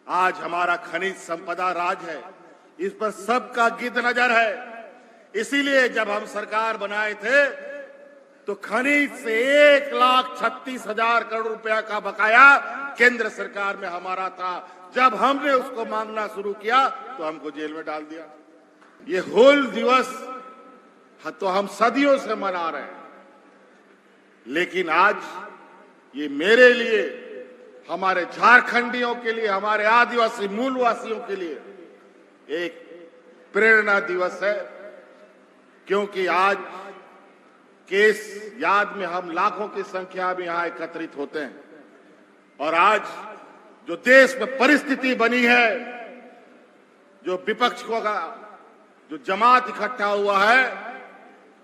आज हमारा खनिज संपदा राज है, इस पर सबका गिद्ध नजर है। इसीलिए जब हम सरकार बनाए थे तो खनिज से 1,36,000 करोड़ रुपया का बकाया केंद्र सरकार में हमारा था। जब हमने उसको मांगना शुरू किया तो हमको जेल में डाल दिया। ये हूल दिवस तो हम सदियों से मना रहे हैं, लेकिन आज ये मेरे लिए, हमारे झारखंडियों के लिए, हमारे आदिवासी मूलवासियों के लिए एक प्रेरणा दिवस है, क्योंकि आज केस याद में हम लाखों की संख्या में यहां एकत्रित होते हैं। और आज जो देश में परिस्थिति बनी है, जो विपक्ष को जो जमात इकट्ठा हुआ है,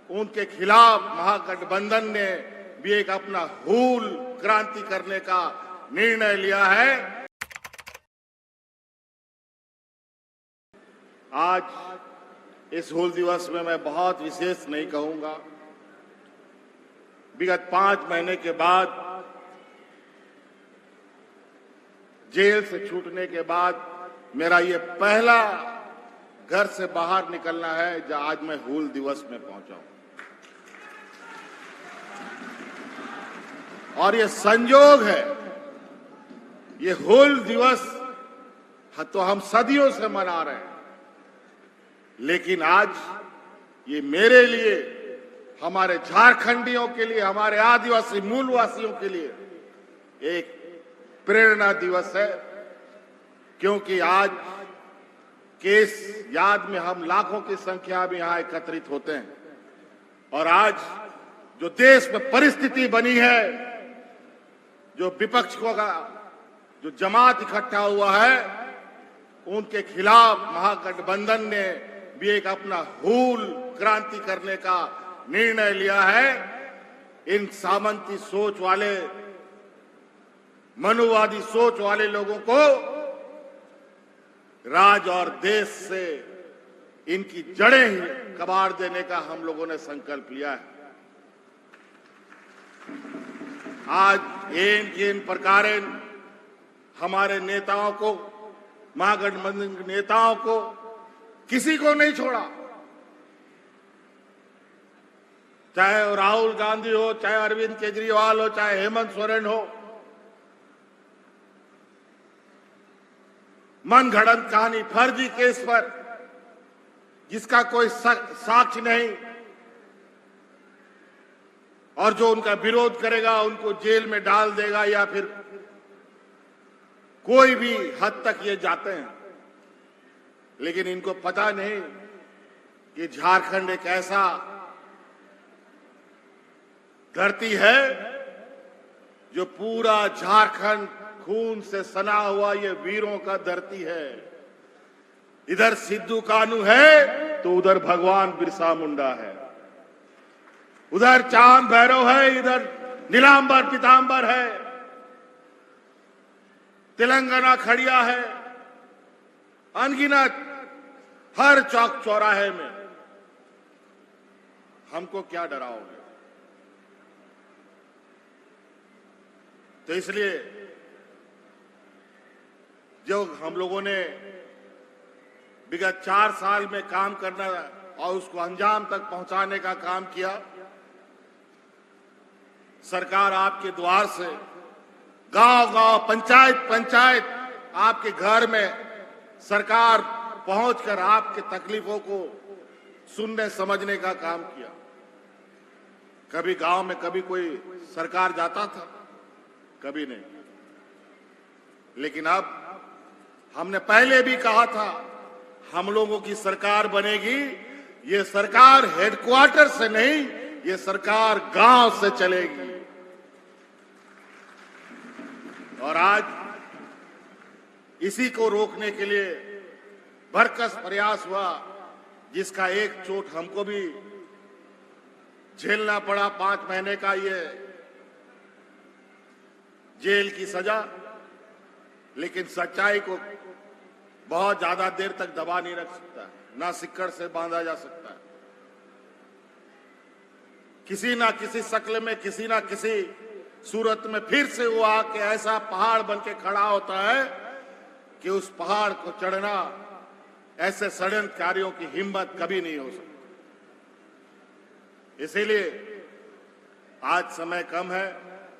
उनके खिलाफ महागठबंधन ने भी एक अपना हूल क्रांति करने का निर्णय लिया है। आज इस हूल दिवस में मैं बहुत विशेष नहीं कहूंगा। विगत 5 महीने के बाद, जेल से छूटने के बाद मेरा ये पहला घर से बाहर निकलना है जहां आज मैं हूल दिवस में पहुंचा हूं। और ये संयोग है, ये हूल दिवस तो हम सदियों से मना रहे हैं, लेकिन आज ये मेरे लिए, हमारे झारखंडियों के लिए, हमारे आदिवासी मूलवासियों के लिए एक प्रेरणा दिवस है, क्योंकि आज केस याद में हम लाखों की संख्या में यहां एकत्रित होते हैं। और आज जो देश में परिस्थिति बनी है, जो विपक्ष को जो जमात इकट्ठा हुआ है, उनके खिलाफ महागठबंधन ने भी एक अपना हूल क्रांति करने का निर्णय लिया है। इन सामंती सोच वाले, मनुवादी सोच वाले लोगों को राज और देश से इनकी जड़ें ही कबाड़ देने का हम लोगों ने संकल्प लिया है। आज इन प्रकार हमारे नेताओं को, महागठबंधन के नेताओं को, किसी को नहीं छोड़ा। चाहे राहुल गांधी हो, चाहे अरविंद केजरीवाल हो, चाहे हेमंत सोरेन हो, मन घड़ंत कहानी, फर्जी केस पर जिसका कोई साक्ष्य नहीं, और जो उनका विरोध करेगा उनको जेल में डाल देगा, या फिर कोई भी हद तक ये जाते हैं। लेकिन इनको पता नहीं कि झारखंड एक ऐसा धरती है जो पूरा झारखंड खून से सना हुआ ये वीरों का धरती है। इधर सिद्धू कानू है तो उधर भगवान बिरसा मुंडा है, उधर चांद भैरव है, इधर नीलांबर पीतांबर है, तेलंगाना खड़िया है, अनगिनत हर चौक चौराहे में। हमको क्या डराओगे? तो इसलिए जो हम लोगों ने विगत 4 साल में काम करना और उसको अंजाम तक पहुंचाने का काम किया, सरकार आपके द्वार से, गांव-गांव, पंचायत आपके घर में सरकार पहुंचकर आपके तकलीफों को सुनने समझने का काम किया। कभी गांव में कभी कोई सरकार जाता था? कभी नहीं। लेकिन अब हमने पहले भी कहा था, हम लोगों की सरकार बनेगी, ये सरकार हेडक्वार्टर से नहीं, ये सरकार गांव से चलेगी। और आज इसी को रोकने के लिए भरकस प्रयास हुआ, जिसका एक चोट हमको भी झेलना पड़ा, 5 महीने का ये जेल की सजा। लेकिन सच्चाई को बहुत ज्यादा देर तक दबा नहीं रख सकता, ना सिक्कड़ से बांधा जा सकता है। किसी ना किसी शक्ल में, किसी ना किसी सूरत में फिर से वो आके ऐसा पहाड़ बन के खड़ा होता है कि उस पहाड़ को चढ़ना ऐसे षड्यंत्रकारियों की हिम्मत कभी नहीं हो सकती। इसीलिए आज समय कम है,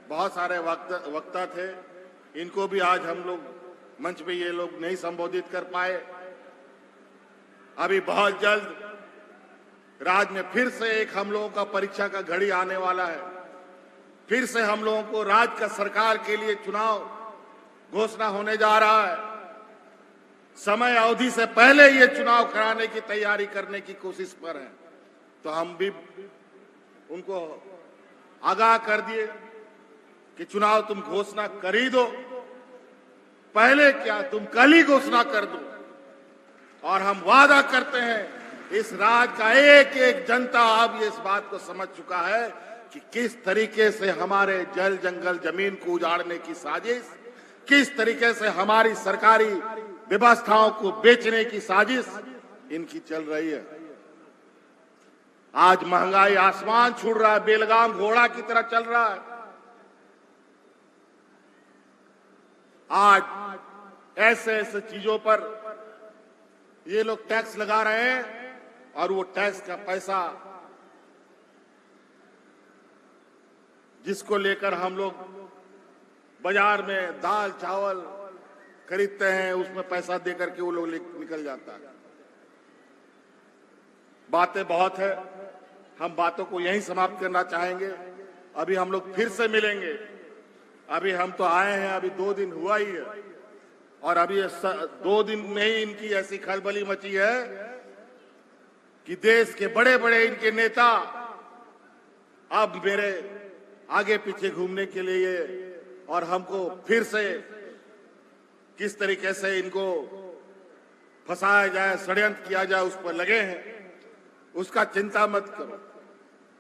बहुत सारे वक्ता थे, इनको भी आज हम लोग मंच पे ये लोग नहीं संबोधित कर पाए। अभी बहुत जल्द राज्य में फिर से एक हम लोगों का परीक्षा का घड़ी आने वाला है। फिर से हम लोगों को राज्य का सरकार के लिए चुनाव घोषणा होने जा रहा है। समय अवधि से पहले ये चुनाव कराने की तैयारी करने की कोशिश पर है, तो हम भी उनको आगाह कर दिए कि चुनाव तुम घोषणा कर ही दो, पहले क्या तुम कल ही घोषणा कर दो। और हम वादा करते हैं इस राज्य का एक एक जनता अब ये इस बात को समझ चुका है कि किस तरीके से हमारे जल जंगल जमीन को उजाड़ने की साजिश, किस तरीके से हमारी सरकारी व्यवस्थाओं को बेचने की साजिश इनकी चल रही है। आज महंगाई आसमान छू रहा है, बेलगाम घोड़ा की तरह चल रहा है। आज ऐसे ऐसे चीजों पर ये लोग टैक्स लगा रहे हैं और वो टैक्स का पैसा जिसको लेकर हम लोग बाजार में दाल चावल खरीदते हैं, उसमें पैसा देकर के वो लोग निकल जाता है। बातें बहुत है, हम बातों को यहीं समाप्त करना चाहेंगे। अभी हम लोग फिर से मिलेंगे। अभी हम तो आए हैं, अभी 2 दिन हुआ ही है और अभी 2 दिन में ही इनकी ऐसी खलबली मची है कि देश के बड़े बड़े इनके नेता अब मेरे आगे पीछे घूमने के लिए और हमको फिर से किस तरीके से इनको फंसाया जाए, षड्यंत्र किया जाए, उस पर लगे हैं। उसका चिंता मत करो।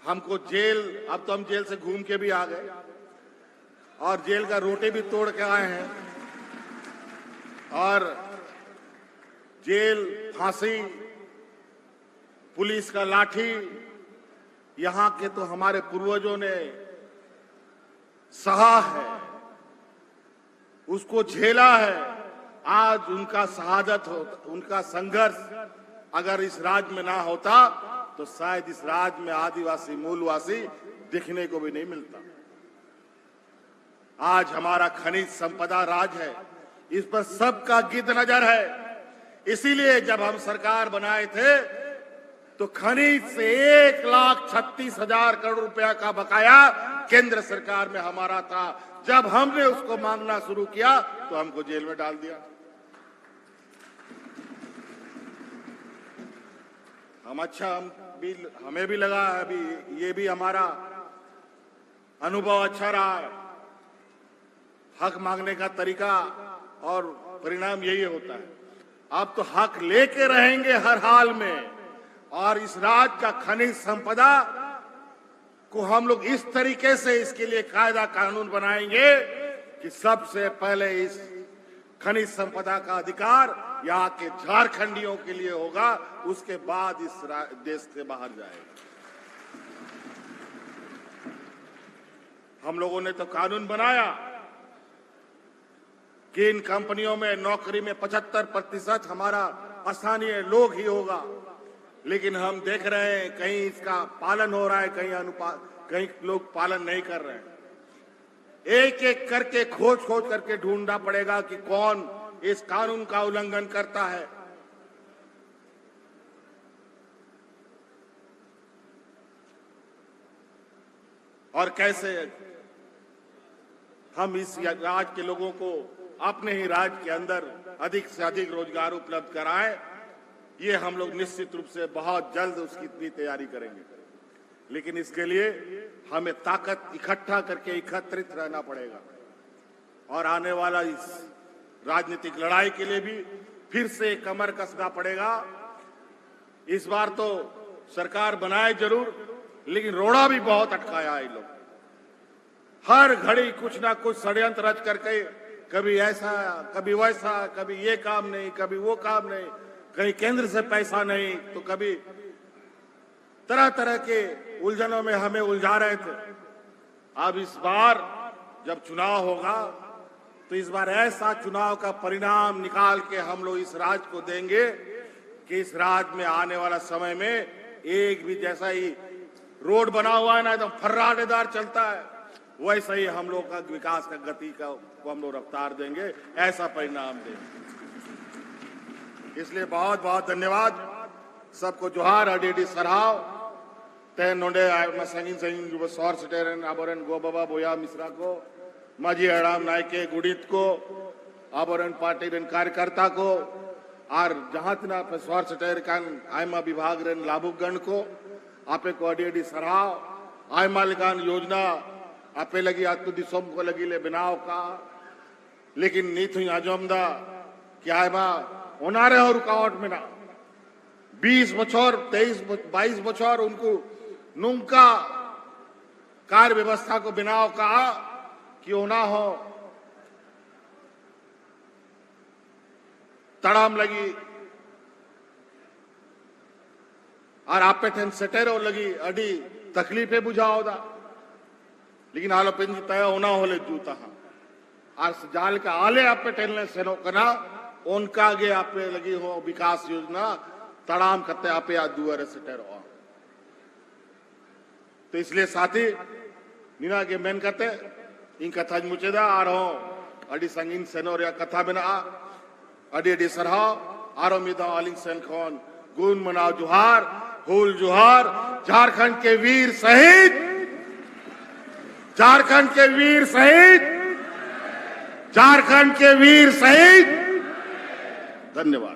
हमको जेल, अब तो हम जेल से घूम के भी आ गए और जेल का रोटी भी तोड़ के आए हैं। और जेल, फांसी, पुलिस का लाठी, यहां के तो हमारे पूर्वजों ने सहा है, उसको झेला है। आज उनका शहादत हो, उनका संघर्ष अगर इस राज्य में ना होता तो शायद इस राज्य में आदिवासी मूलवासी दिखने को भी नहीं मिलता। आज हमारा खनिज संपदा राज है, इस पर सबका गिद्ध नजर है। इसीलिए जब हम सरकार बनाए थे तो खनिज से 1,36,000 करोड़ रुपया का बकाया केंद्र सरकार में हमारा था। जब हमने उसको मांगना शुरू किया तो हमको जेल में डाल दिया। हमें भी लगा अभी ये भी हमारा अनुभव अच्छा रहा है। हक मांगने का तरीका और परिणाम यही होता है। अब तो हक लेके रहेंगे हर हाल में। और इस राज्य का खनिज संपदा को हम लोग इस तरीके से इसके लिए कायदा कानून बनाएंगे कि सबसे पहले इस खनिज संपदा का अधिकार यहाँ के झारखंडियों के लिए होगा, उसके बाद इस देश से बाहर जाएगा। हम लोगों ने तो कानून बनाया कि इन कंपनियों में नौकरी में 75% हमारा स्थानीय लोग ही होगा, लेकिन हम देख रहे हैं कहीं इसका पालन हो रहा है, कहीं लोग पालन नहीं कर रहे हैं। एक एक करके खोज करके ढूंढना पड़ेगा कि कौन इस कानून का उल्लंघन करता है। और कैसे हम इस राज्य के लोगों को अपने ही राज्य के अंदर अधिक से अधिक रोजगार उपलब्ध कराएं, ये हम लोग निश्चित रूप से बहुत जल्द उसकी भी तैयारी करेंगे। लेकिन इसके लिए हमें ताकत इकट्ठा करके एकत्रित रहना पड़ेगा और आने वाला इस राजनीतिक लड़ाई के लिए भी फिर से कमर कसना पड़ेगा। इस बार तो सरकार बनाए जरूर, लेकिन रोड़ा भी बहुत अटकाया है लोग। हर घड़ी कुछ ना कुछ षड्यंत्र रच करके, कभी ऐसा कभी वैसा, कभी ये काम नहीं, कभी वो काम नहीं, कहीं केंद्र से पैसा नहीं, तो कभी तरह तरह के उलझनों में हमें उलझा रहे थे। अब इस बार जब चुनाव होगा तो इस बार ऐसा चुनाव का परिणाम निकाल के हम लोग इस राज्य को देंगे कि इस राज्य में आने वाला समय में एक भी जैसा ही रोड बना हुआ है ना एकदम फर्राटेदार चलता है, वैसा ही हम लोग का विकास का गति का को हम लोग रफ्तार देंगे, ऐसा परिणाम देंगे। इसलिए बहुत बहुत धन्यवाद सबको, जोहार अडी सराव ते नोडे संगीन संगीन सौर सटेरन आबरन गोबाबा बोया मिश्रा को, माजी अड़ाम नायके गुड़ित को, आबरन पार्टी रन कार्यकर्ता को, और जहां तना पे सौर सटेर कान आयमा विभाग रन लाभुगण को आपे को अडी सराव, आयमा लिकान योजना आपे लगी आत्म दिसोम को लगी ले बनाव का, लेकिन नीत हुई आजमदा कि आयमा होनारे और रुकावट में ना 20 बछर 22 बछर उनको नुंका कार्य व्यवस्था को बनाव का कि होना हो तड़ाम लगी और आपे ठेन सेटेरो लगी अडी तकलीफे बुझाओ दा, लेकिन आलो पेंजी तय होना होले जूता और जाल का आले आपे टेलने सेनो कना उनका आगे आपे लगी हो विकास योजना तड़ाम करते आपे आज दुआरे सेटेरो। तो इसलिए साथी निना के मेन करते इन कथा मुचेदा आरो अडी संगीन सेनोरिया कथा बिना अडी सरहाव आरो मिदा आलिंग सेन खोन गुन मनाव जोहार हुल जोहार, झारखंड के वीर शहीद, झारखंड के वीर शहीद, झारखंड के वीर शहीद। धन्यवाद।